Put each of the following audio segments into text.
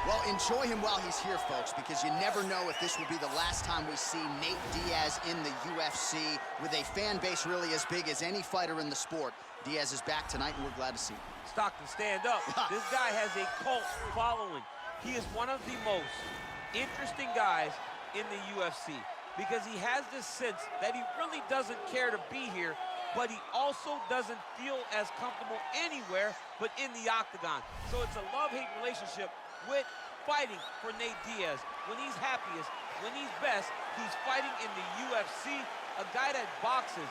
Well, enjoy him while he's here, folks, because you never know if this will be the last time we see Nate Diaz in the UFC with a fan base really as big as any fighter in the sport. Diaz is back tonight, and we're glad to see him. Stockton, stand up. This guy has a cult following. He is one of the most interesting guys in the UFC because he has this sense that he really doesn't care to be here, but he also doesn't feel as comfortable anywhere but in the octagon. So it's a love-hate relationship with fighting for Nate Diaz. When he's happiest, when he's best, he's fighting in the UFC. A guy that boxes,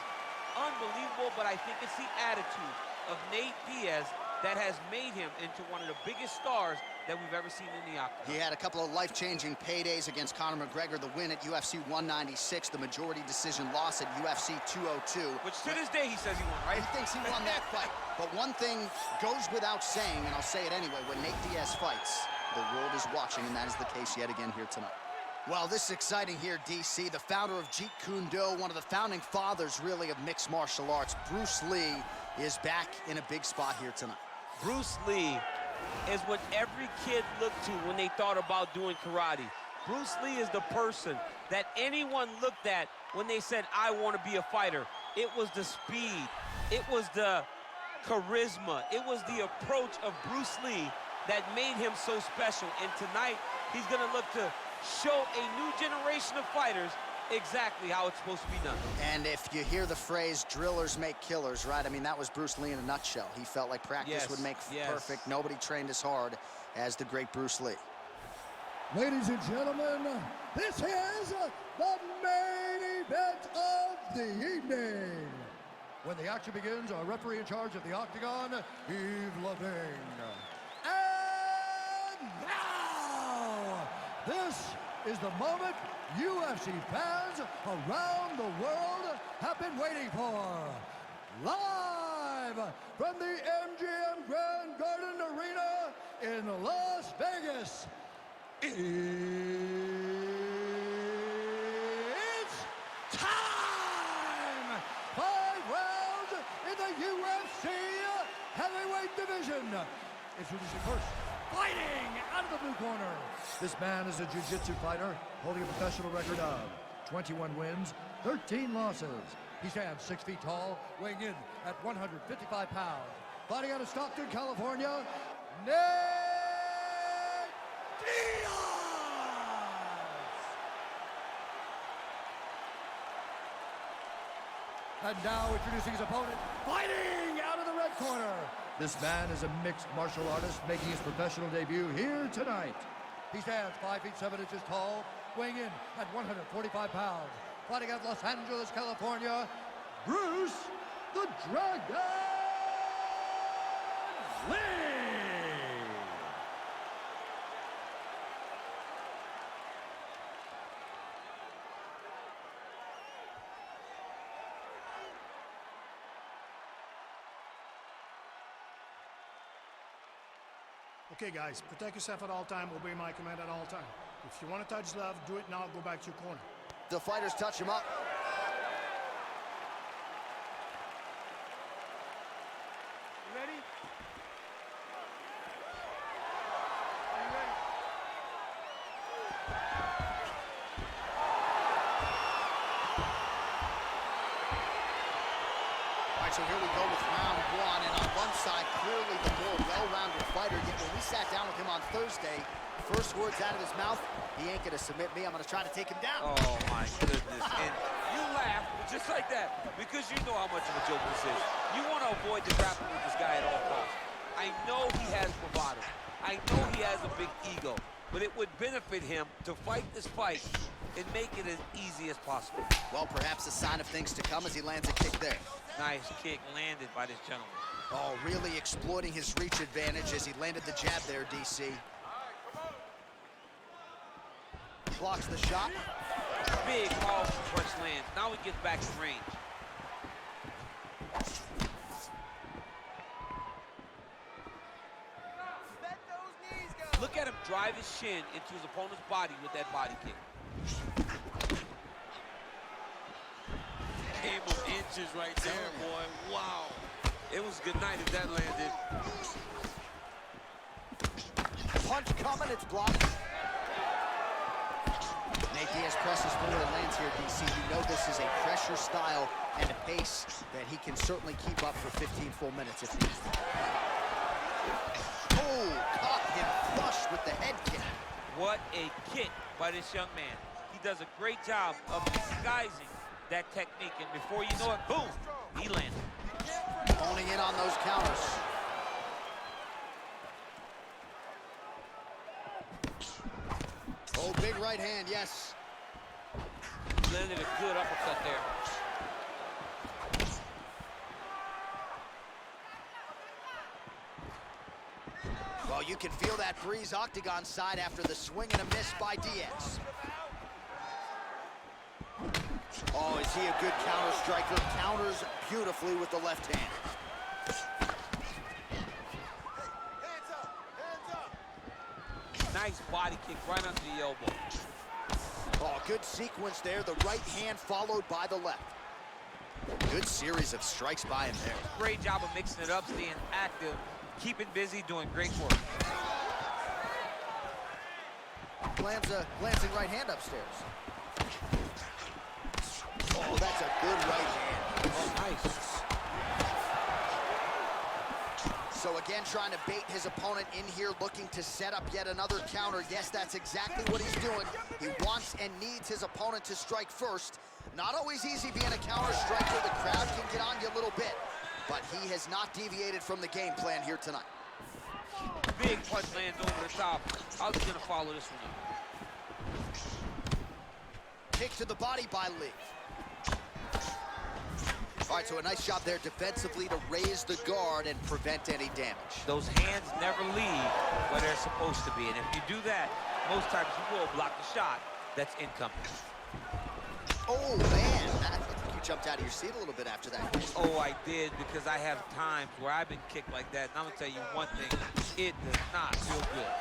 unbelievable, but I think it's the attitude of Nate Diaz that has made him into one of the biggest stars that we've ever seen in the octagon. He had a couple of life-changing paydays against Conor McGregor, the win at UFC 196, the majority decision loss at UFC 202. Which to this day he says he won, right? He thinks he won that fight. But one thing goes without saying, and I'll say it anyway, when Nate Diaz fights, the world is watching, and that is the case yet again here tonight. Well, this is exciting here, DC. The founder of Jeet Kune Do, one of the founding fathers, really, of mixed martial arts, Bruce Lee, is back in a big spot here tonight. Bruce Lee is what every kid looked to when they thought about doing karate. Bruce Lee is the person that anyone looked at when they said, I want to be a fighter. It was the speed. It was the charisma. It was the approach of Bruce Lee that made him so special. And tonight, he's going to look to show a new generation of fighters exactly how it's supposed to be done. And if you hear the phrase, drillers make killers, right? I mean, that was Bruce Lee in a nutshell. He felt like practice would make perfect. Nobody trained as hard as the great Bruce Lee. Ladies and gentlemen, this is the main event of the evening. When the action begins, our referee in charge of the octagon, Yves Levine. And now, this is the moment UFC fans around the world have been waiting for. Live from the MGM Grand Garden Arena in Las Vegas, it's time! 5 rounds in the UFC heavyweight division. Introducing first, fighting out of the blue corner. This man is a jiu-jitsu fighter holding a professional record of 21 wins, 13 losses. He stands 6 feet tall, weighing in at 155 pounds. Fighting out of Stockton, California, Nate Diaz! And now introducing his opponent, fighting out of the red corner. This man is a mixed martial artist making his professional debut here tonight. He stands 5 feet 7 inches tall, weighing in at 145 pounds. Fighting out of Los Angeles, California, Bruce the Dragon Lee! Okay, guys, protect yourself at all time, obey my command at all time. If you want to touch love, do it now, go back to your corner. The fighters touch him up. You ready? Are you ready? All right, so here we go with round one, and on one side, clearly the more well-rounded fighter, yet when we sat down with him on Thursday, first words out of his mouth, he ain't gonna submit me, I'm gonna try to take him down. Oh my goodness, and you laugh just like that because you know how much of a joke this is. You want to avoid the grappling with this guy at all costs. I know he has bravado. I know he has a big ego, but it would benefit him to fight this fight and make it as easy as possible. Well, perhaps a sign of things to come as he lands a kick there. Nice kick landed by this gentleman. Oh, really exploiting his reach advantage as he landed the jab there, DC. Blocks the shot. Big, powerful punch lands. Now he gets back in range. Look at him drive his shin into his opponent's body with that body kick. Game of inches right there, boy. Wow. It was good night if that landed. punch coming, it's blocked. Nate Diaz presses forward and lands here, DC. You know this is a pressure style and a pace that he can certainly keep up for 15 full minutes if needed. Oh, caught him flush with the head kick. What a kick by this young man. He does a great job of disguising that technique, and before you know it, boom, he landed. Honing in on those counters. Oh, big right hand, yes. Landed a good uppercut there. Well, you can feel that breeze octagon side after the swing and a miss by Diaz. Oh, is he a good counter striker? Counters beautifully with the left hand. Nice body kick right under the elbow. Oh, good sequence there. The right hand followed by the left. Good series of strikes by him there. Great job of mixing it up, staying active, keeping busy, doing great work. Lands a glancing right hand upstairs. Oh, that's a good right hand. Oh, nice. So again, trying to bait his opponent in here, looking to set up yet another counter. Yes, that's exactly what he's doing. He wants and needs his opponent to strike first. Not always easy being a counter striker. The crowd can get on you a little bit, but he has not deviated from the game plan here tonight. Big punch lands over the top. How's he gonna follow this one up? Kick to the body by Lee. All right, so a nice job there defensively to raise the guard and prevent any damage. Those hands never leave where they're supposed to be, and if you do that, most times you will block the shot that's incoming. Oh, man, I think you jumped out of your seat a little bit after that. Oh, I did, because I have times where I've been kicked like that, and I'm gonna tell you one thing, it does not feel good.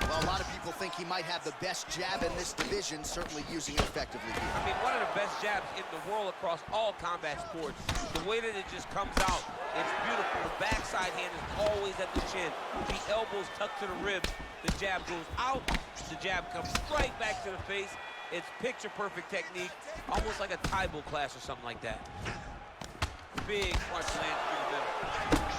Well, a lot of people think he might have the best jab in this division, certainly using it effectively here. I mean, one of the best jabs in the world across all combat sports. The way that it just comes out, it's beautiful. The backside hand is always at the chin. The elbows tucked to the ribs. The jab goes out. The jab comes right back to the face. It's picture-perfect technique, almost like a Taibo class or something like that. Big punch lands through the middle.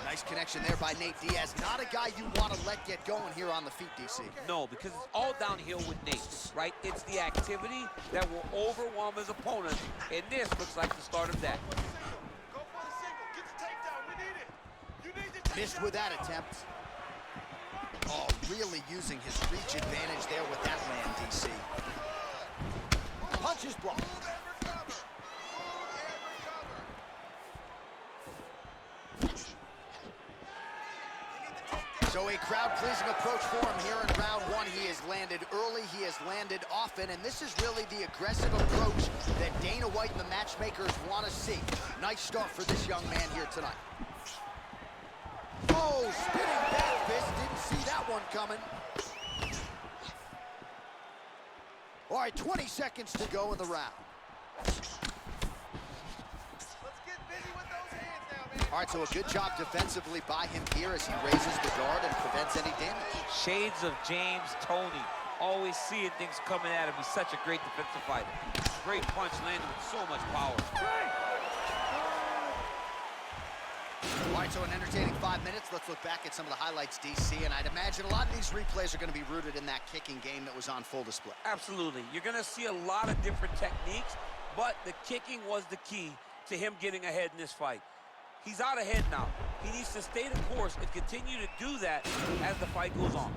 Nice connection there by Nate Diaz. Not a guy you want to let get going here on the feet, DC. No, because it's all downhill with Nate, right? It's the activity that will overwhelm his opponent, and this looks like the start of that. Go for the single. Get the takedown. We need it. You need the takedown. Missed with that attempt. Oh, really using his reach advantage there with that land, DC. Punches blocked. So a crowd-pleasing approach for him here in round one. He has landed early, he has landed often, and this is really the aggressive approach that Dana White and the matchmakers want to see. Nice start for this young man here tonight. Oh, spinning back fist, didn't see that one coming. All right, 20 seconds to go in the round. All right, so a good job defensively by him here as he raises the guard and prevents any damage. Shades of James Toney. Always seeing things coming at him. He's such a great defensive fighter. Great punch landed with so much power. All right, so an entertaining 5 minutes. Let's look back at some of the highlights, DC, and I'd imagine a lot of these replays are going to be rooted in that kicking game that was on full display. Absolutely. You're going to see a lot of different techniques, but the kicking was the key to him getting ahead in this fight. He's out ahead now. He needs to stay the course and continue to do that as the fight goes on.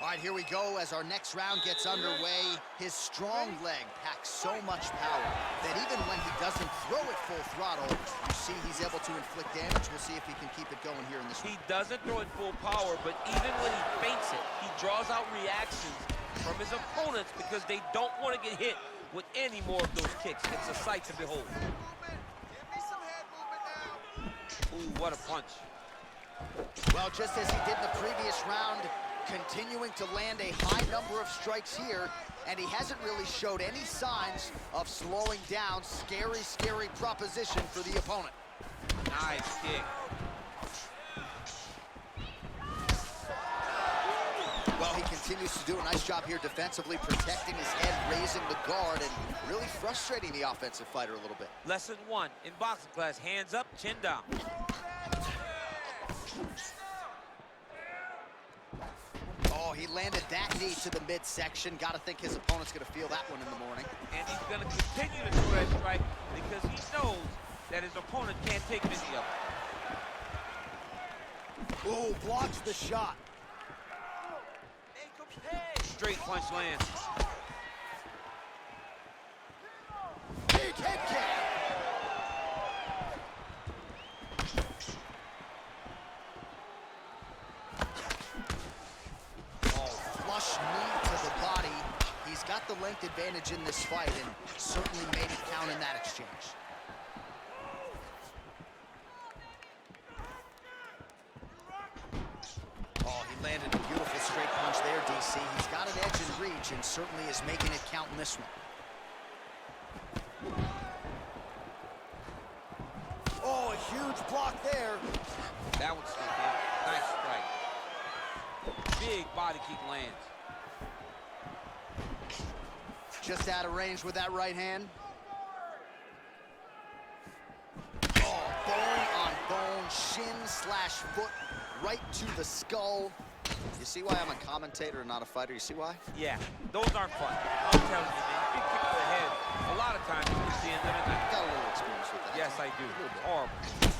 All right, here we go as our next round gets underway. His strong leg packs so much power that even when he doesn't throw it full throttle, you see he's able to inflict damage. We'll see if he can keep it going here in this round. He doesn't throw it full power, but even when he feints it, he draws out reactions from his opponents because they don't want to get hit with any more of those kicks. It's a sight to behold. Ooh, what a punch. Well, just as he did in the previous round, Continuing to land a high number of strikes here, and he hasn't really showed any signs of slowing down. Scary, scary proposition for the opponent. Nice kick. Well, he continues to do a nice job here defensively, protecting his head, raising the guard, and really frustrating the offensive fighter a little bit. Lesson 1 in boxing class, hands up, chin down. Oh, he landed that knee to the midsection. Got to think his opponent's going to feel that one in the morning. And he's going to continue to throw that strike because he knows that his opponent can't take any of it. Oh, blocks the shot. Straight punch lands. Big head kick. Flush knee to the body. He's got the length advantage in this fight and certainly made it count in that exchange. Oh, he landed a beautiful straight punch there, DC. He's got an edge in reach and certainly is making it count in this one. Oh, a huge block there. That one's sneak in. Nice strike. Big body kick lands. Just out of range with that right hand. Oh, bone on bone, shin/foot, right to the skull. You see why I'm a commentator and not a fighter? You see why? Yeah, those aren't fun. I'm telling you, man. Big kick to the head. A lot of times you're seeing them in that. Got a little experience with that. Yes, I do. Horrible.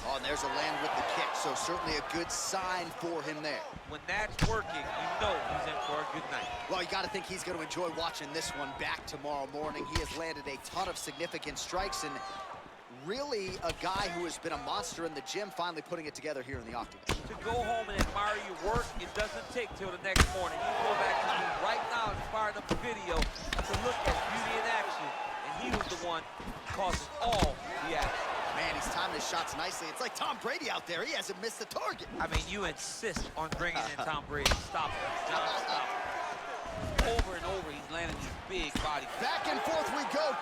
Oh, and there's a land with the kick, so certainly a good sign for him there. When that's working, you know he's in for a good night. Well, you got to think he's going to enjoy watching this one back tomorrow morning. He has landed a ton of significant strikes and really a guy who has been a monster in the gym, finally putting it together here in the octagon. To go home and admire your work, it doesn't take till the next morning. You go back to me right now and fire up the video to look at beauty in action. And he was the one causing all the action. Man, he's timing his shots nicely. It's like Tom Brady out there. He hasn't missed the target. I mean, you insist on bringing in Tom Brady. Stop it. Stop. Over and over, he's landing these big body. Back and forth we go.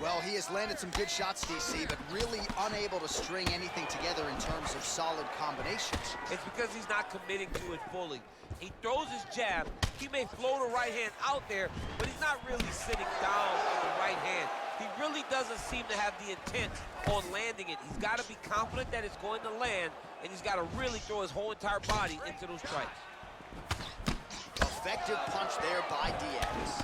Well, he has landed some good shots, DC, but really unable to string anything together in terms of solid combinations. It's because he's not committing to it fully. He throws his jab. He may float a right hand out there, but he's not really sitting down on the right hand. He really doesn't seem to have the intent on landing it. He's got to be confident that it's going to land, and he's got to really throw his whole entire body into those strikes. Effective punch there by Diaz.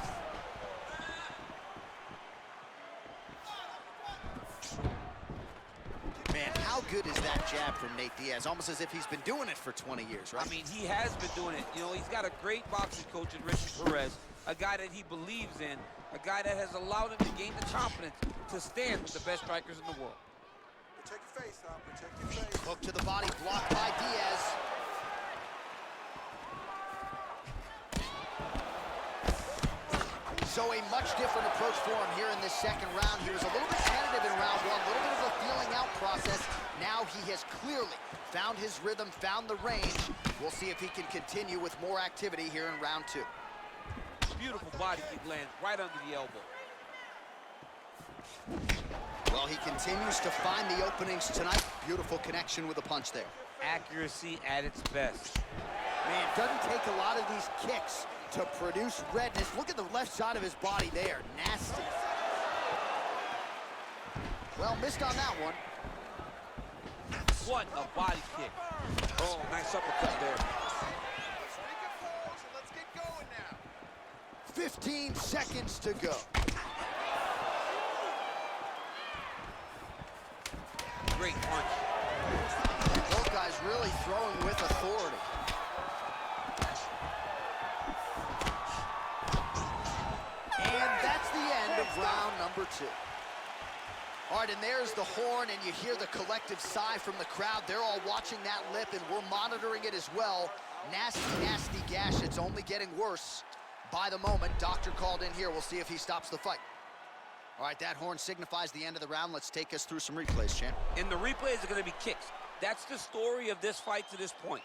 Man, how good is that jab from Nate Diaz? Almost as if he's been doing it for 20 years, right? I mean, he has been doing it. You know, he's got a great boxing coach in Richard Perez, a guy that he believes in, a guy that has allowed him to gain the confidence to stand with the best strikers in the world. Protect your face, Tom. Protect your face. Hook to the body, blocked by Diaz. So a much different approach for him here in this second round. He was a little bit tentative in round one, a little bit of a feeling out process. Now he has clearly found his rhythm, found the range. We'll see if he can continue with more activity here in round two. Beautiful body kick lands right under the elbow. Well, he continues to find the openings tonight. Beautiful connection with a punch there. Accuracy at its best. Man, doesn't take a lot of these kicks to produce redness. Look at the left side of his body there. Nasty. Well, missed on that one. What a body kick. Oh, nice uppercut there. Let's recompose and let's get going now. 15 seconds to go. Great punch. Both guys really throwing with authority. And that's the end of round number two. All right, and there's the horn, and you hear the collective sigh from the crowd. They're all watching that lip, and we're monitoring it as well. Nasty, nasty gash. It's only getting worse by the moment. Doctor called in here. We'll see if he stops the fight. All right, that horn signifies the end of the round. Let's take us through some replays, champ. And the replays are going to be kicks. That's the story of this fight to this point.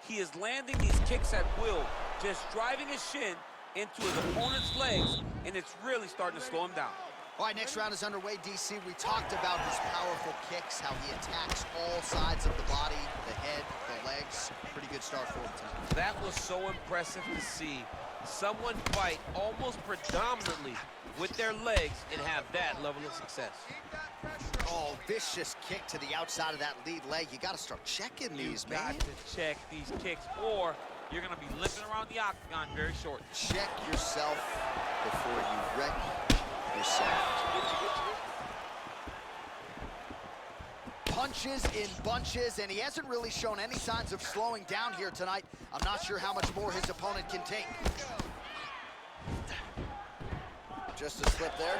He is landing these kicks at will, just driving his shin into his opponent's legs, and it's really starting to slow him down. All right, next round is underway, DC. We talked about his powerful kicks, how he attacks all sides of the body, the head, the legs. Pretty good start for him tonight. That was so impressive to see. Someone fight almost predominantly with their legs and have that level of success. Oh, vicious kick to the outside of that lead leg. You got to start checking these, man. You got to check these kicks, or you're going to be limping around the octagon very short. Check yourself before you wreck yourself. Punches in bunches, and he hasn't really shown any signs of slowing down here tonight. I'm not sure how much more his opponent can take. Just a slip there.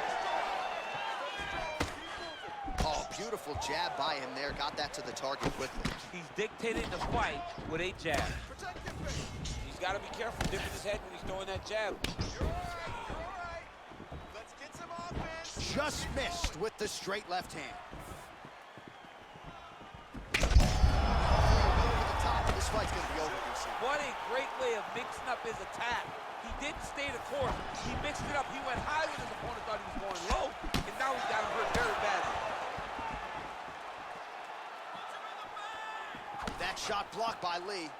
Oh, beautiful jab by him there. Got that to the target quickly. He's dictating the fight with a jab. He's got to be careful dipping his head when he's throwing that jab. You're all right. Let's get some offense. Just missed with the straight left hand. This fight's gonna be over, DC. What a great way of mixing up his attack. He didn't stay the course. He mixed it up. He went high when his opponent thought he was going low, and now he's got him hurt very badly. That shot blocked by Lee.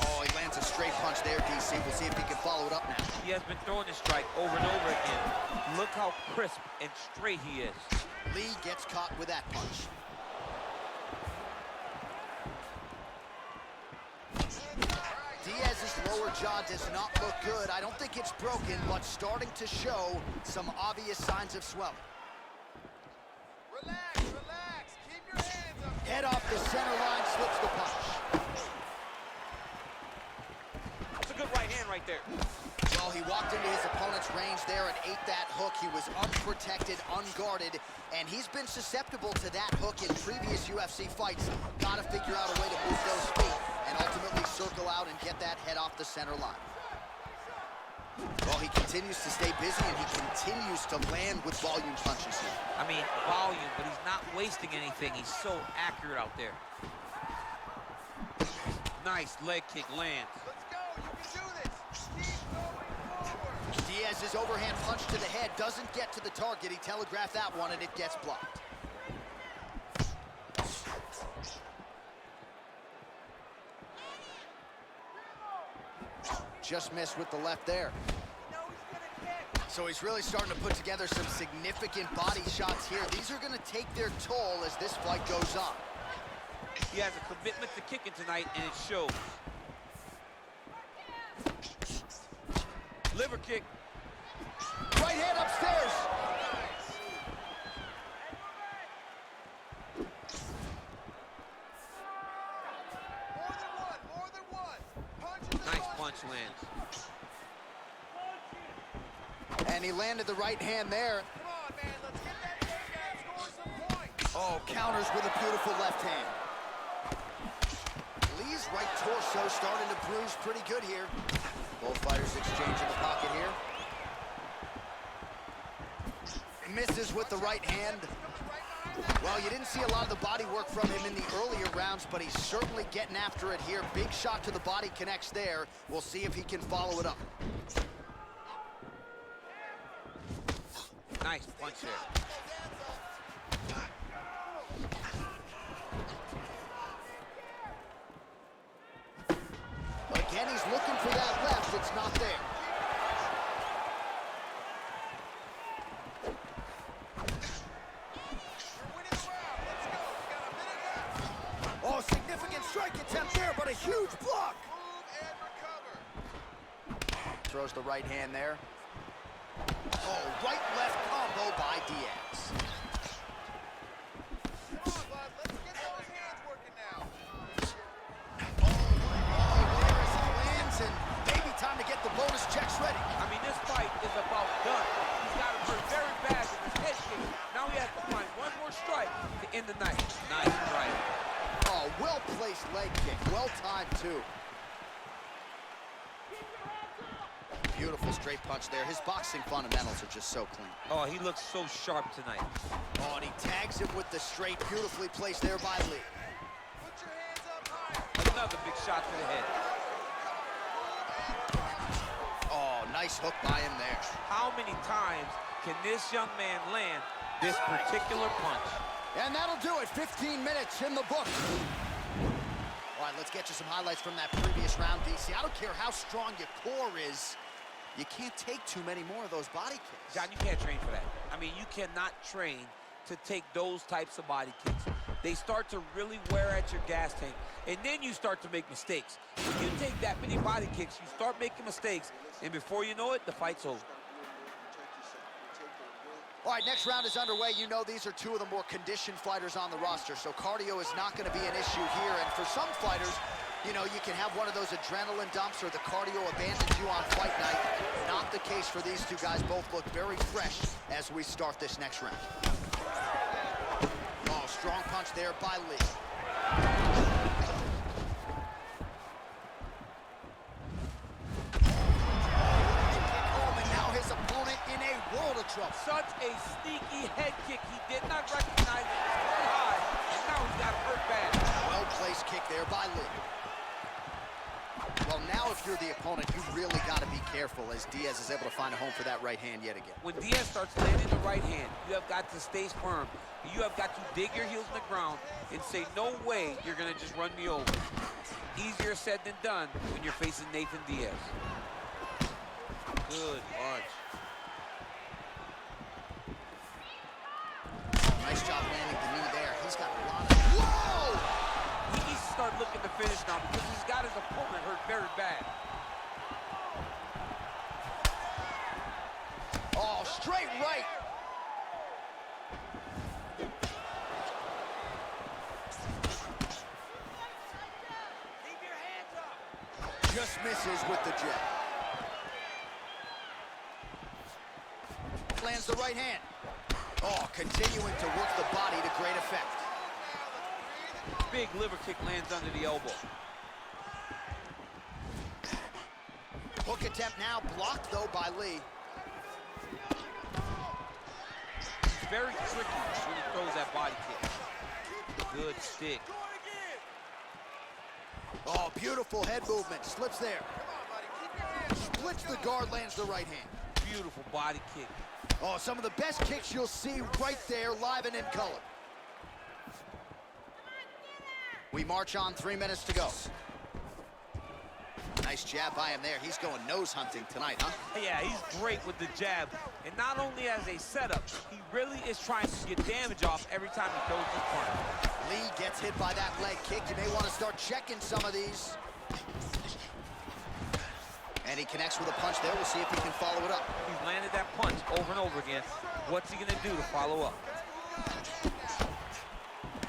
Oh, he lands a straight punch there, DC. We'll see if he can follow it up now. He has been throwing this strike over and over again. Look how crisp and straight he is. Lee gets caught with that punch. Diaz's lower jaw does not look good. I don't think it's broken, but starting to show some obvious signs of swelling. Relax, relax. Keep your hands up. Head off the center line, slips the punch. That's a good right hand right there. Well, he walked into his opponent's range there and ate that hook. He was unprotected, unguarded, and he's been susceptible to that hook in previous UFC fights. Got to figure out a way to move those feet and ultimately circle out and get that head off the center line. Well, he continues to stay busy, and he continues to land with volume punches here. I mean, volume, but he's not wasting anything. He's so accurate out there. Nice leg kick lands. Let's go. You can do this. Keep going forward. Diaz's overhand punch to the head doesn't get to the target. He telegraphed that one, and it gets blocked. Just missed with the left there. So he's really starting to put together some significant body shots here. These are going to take their toll as this fight goes on. He has a commitment to kicking tonight, and it shows. Liver kick. Right hand upstairs. More than one. Punches. Nice punch lands. And he landed the right hand there. Come on, man. Let's get that thing back. Score some points. Oh, counters with a beautiful left hand. Lee's right torso starting to bruise pretty good here. Both fighters exchange in the pocket here. Misses with the right hand. Well, you didn't see a lot of the body work from him in the earlier rounds, but he's certainly getting after it here. Big shot to the body connects there. We'll see if he can follow it up. Nice punch there. Again, he's looking for that left. It's not there. Oh, significant strike attempt there, but a huge block. Move and recover. Throws the right hand there. Oh, right-left combo by Diaz. Come on, bud. Let's get those hands working now. There as he lands, and maybe time to get the bonus checks ready. I mean, this fight is about done. He's got him hurt very bad with his head kick. Now he has to find one more strike to end the night. Nice strike. Oh, well-placed leg kick. Well-timed, too. Beautiful straight punch there. His boxing fundamentals are just so clean. Oh, he looks so sharp tonight. Oh, and he tags him with the straight. Beautifully placed there by Lee. Put your hands up higher. Another big shot to the head. Oh, nice hook by him there. How many times can this young man land this particular punch? And that'll do it. 15 minutes in the book. All right, let's get you some highlights from that previous round, DC. I don't care how strong your core is. You can't take too many more of those body kicks. John, you can't train for that. I mean, you cannot train to take those types of body kicks. They start to really wear at your gas tank, and then you start to make mistakes. When you take that many body kicks, you start making mistakes, and before you know it, the fight's over. All right, next round is underway. You know these are two of the more conditioned fighters on the roster, so cardio is not going to be an issue here. And for some fighters, you know, you can have one of those adrenaline dumps or the cardio abandons you on fight night. Not the case for these two guys. Both look very fresh as we start this next round. Oh, strong punch there by Lee. Trouble. Such a sneaky head kick. He did not recognize it. It was very high, and now he's got hurt bad. Well-placed kick there by Lee. Well, now if you're the opponent, you really got to be careful as Diaz is able to find a home for that right hand yet again. When Diaz starts landing the right hand, you have got to stay firm. You have got to dig your heels in the ground and say, no way you're going to just run me over. Easier said than done when you're facing Nathan Diaz. Good punch. Nice job landing the knee there. He's got a lot of... Whoa! He needs to start looking to finish now because he's got his opponent hurt very bad. Oh, straight right. Keep your hands up. Just misses with the jab. Lands the right hand. Oh, continuing to work the body to great effect. Big liver kick lands under the elbow. Hook attempt now blocked, though, by Lee. It's very tricky when he throws that body kick. Good stick. Oh, beautiful head movement. Slips there. Splits the guard, lands the right hand. Beautiful body kick. Oh, some of the best kicks you'll see right there, live and in color. We march on, 3 minutes to go. Nice jab by him there. He's going nose hunting tonight, huh? Yeah, he's great with the jab. And not only as a setup, he really is trying to get damage off every time he throws his punch. Lee gets hit by that leg kick. You may want to start checking some of these. And he connects with a punch there. We'll see if he can follow it up. He's landed that punch over and over again. What's he going to do to follow up?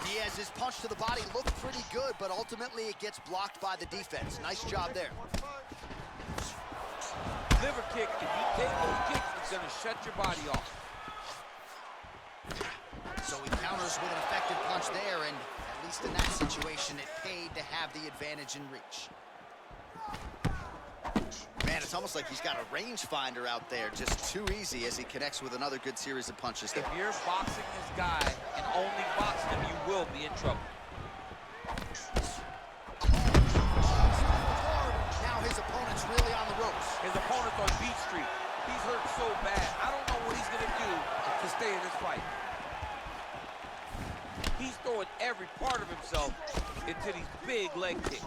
Diaz's punch to the body looked pretty good, but ultimately it gets blocked by the defense. Nice job there. Liver kick, if you take those kicks, it's going to shut your body off. So he counters with an effective punch there, and at least in that situation, it paid to have the advantage in reach. Man, it's almost like he's got a rangefinder out there, just too easy as he connects with another good series of punches there. If you're boxing this guy and only boxing him, you will be in trouble. Now his opponent's really on the ropes. His opponent's on Beat Street. He's hurt so bad. I don't know what he's going to do to stay in this fight. He's throwing every part of himself into these big leg kicks.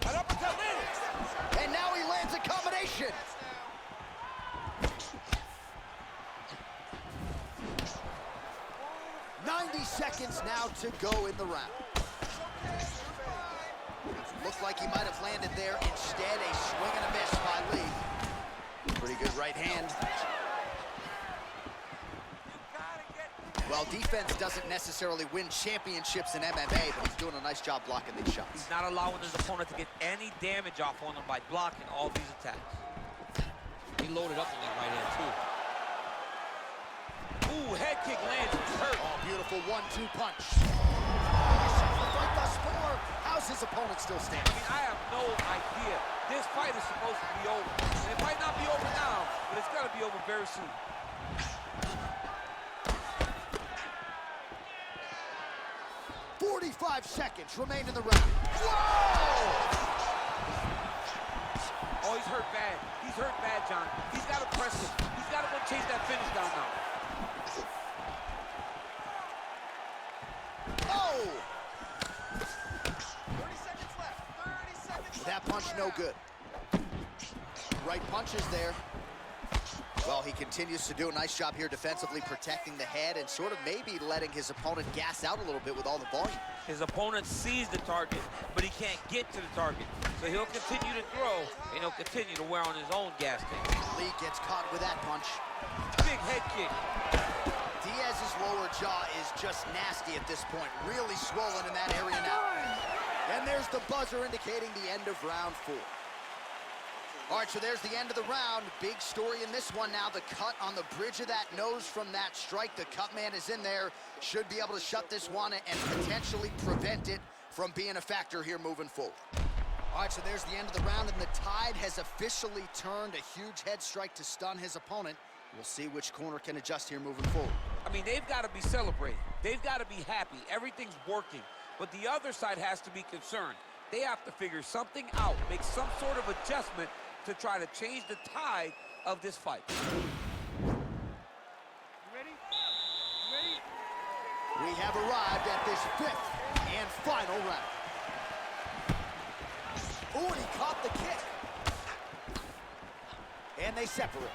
An uppercut landed. And now he lands a combination. "90 seconds now to go in the round. Looked like he might have landed there. Instead, a swing and a miss by Lee. Pretty good right hand. Well, defense doesn't necessarily win championships in MMA, but he's doing a nice job blocking these shots. He's not allowing his opponent to get any damage off on him by blocking all these attacks. He loaded up on that right hand, too. Ooh, head kick lands. He's hurt. Oh, beautiful 1-2 punch. How's his opponent still standing? I mean, I have no idea. This fight is supposed to be over. And it might not be over now, but it's got to be over very soon. 45 seconds remain in the round. Whoa! Oh, he's hurt bad. He's hurt bad, John. He's got to press him. He's got to go chase that finish down now. Oh! 30 seconds left. 30 seconds left. That punch no good. Right punch is there. Well, he continues to do a nice job here defensively, protecting the head and sort of maybe letting his opponent gas out a little bit with all the volume. His opponent sees the target, but he can't get to the target. So he'll continue to throw, and he'll continue to wear on his own gas tank. Lee gets caught with that punch. Big head kick. Diaz's lower jaw is just nasty at this point, really swollen in that area now. And there's the buzzer indicating the end of round 4. All right, so there's the end of the round. Big story in this one now. The cut on the bridge of that nose from that strike. The cut man is in there. Should be able to shut this one and potentially prevent it from being a factor here moving forward. All right, so there's the end of the round, and the tide has officially turned. A huge head strike to stun his opponent. We'll see which corner can adjust here moving forward. I mean, they've got to be celebrating. They've got to be happy. Everything's working. But the other side has to be concerned. They have to figure something out, make some sort of adjustment to try to change the tide of this fight. You ready? You ready? We have arrived at this 5th and final round. Oh, and he caught the kick. And they separate.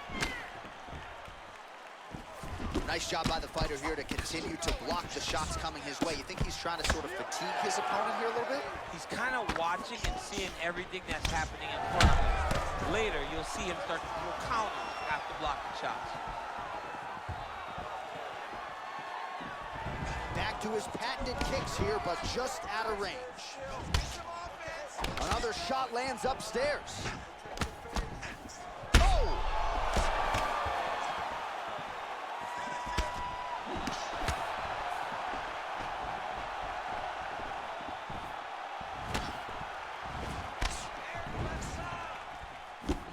Nice job by the fighter here to continue to block the shots coming his way. You think he's trying to sort of fatigue his opponent here a little bit? He's kind of watching and seeing everything that's happening in front of him. Later, you'll see him start to throw counters after blocking shots. Back to his patented kicks here, but just out of range. Another shot lands upstairs. Oh!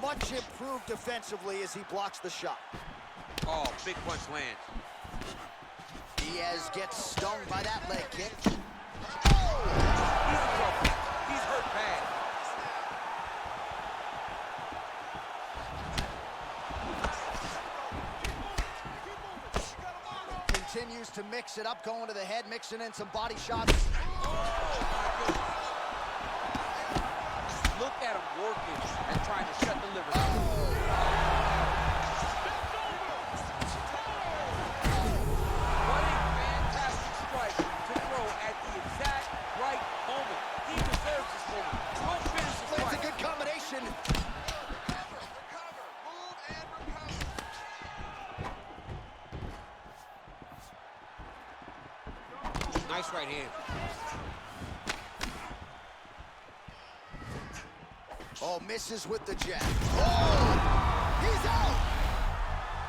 Much improved defensively as he blocks the shot. Oh, big punch lands. Diaz gets stung by that leg kick. He's in trouble. He's hurt bad. Continues to mix it up, going to the head, mixing in some body shots. Look at him working and trying to shut the liver. What a fantastic strike to throw at the exact right moment. He deserves this moment. Don't finish the It's a strike. good combination. Recover, move and recover. Nice right hand. Oh, misses with the jab. Oh! He's out!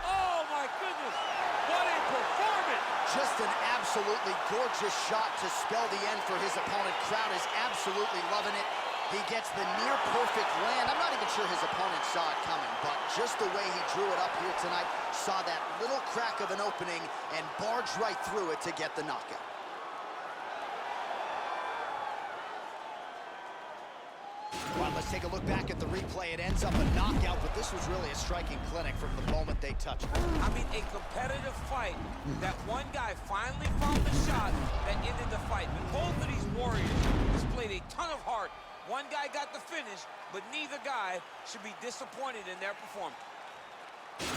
Oh, my goodness. What a performance. Just an absolutely gorgeous shot to spell the end for his opponent. Crowd is absolutely loving it. He gets the near-perfect land. I'm not even sure his opponent saw it coming, but just the way he drew it up here tonight, saw that little crack of an opening and barged right through it to get the knockout. All right, let's take a look back at the replay. It ends up a knockout, but this was really a striking clinic from the moment they touched it. I mean, a competitive fight that one guy finally found the shot that ended the fight. But both of these warriors displayed a ton of heart. One guy got the finish, but neither guy should be disappointed in their performance.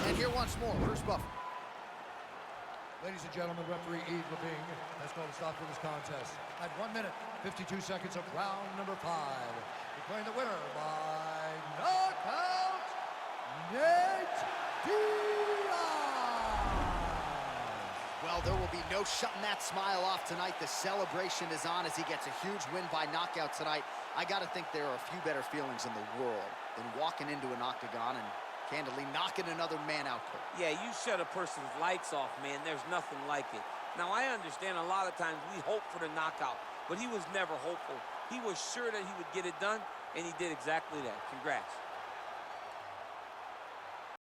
And here once more, Bruce Buffer. Ladies and gentlemen, referee Yves Leving has called a stop to this contest at 1 minute, 52 seconds of round number 5. Declaring the winner by knockout, Nate Diaz. Well, there will be no shutting that smile off tonight. The celebration is on as he gets a huge win by knockout tonight. I got to think there are a few better feelings in the world than walking into an octagon and candidly knocking another man out cold. Yeah, you shut a person's lights off, man. There's nothing like it. Now, I understand a lot of times we hope for the knockout, but he was never hopeful. He was sure that he would get it done, and he did exactly that. Congrats.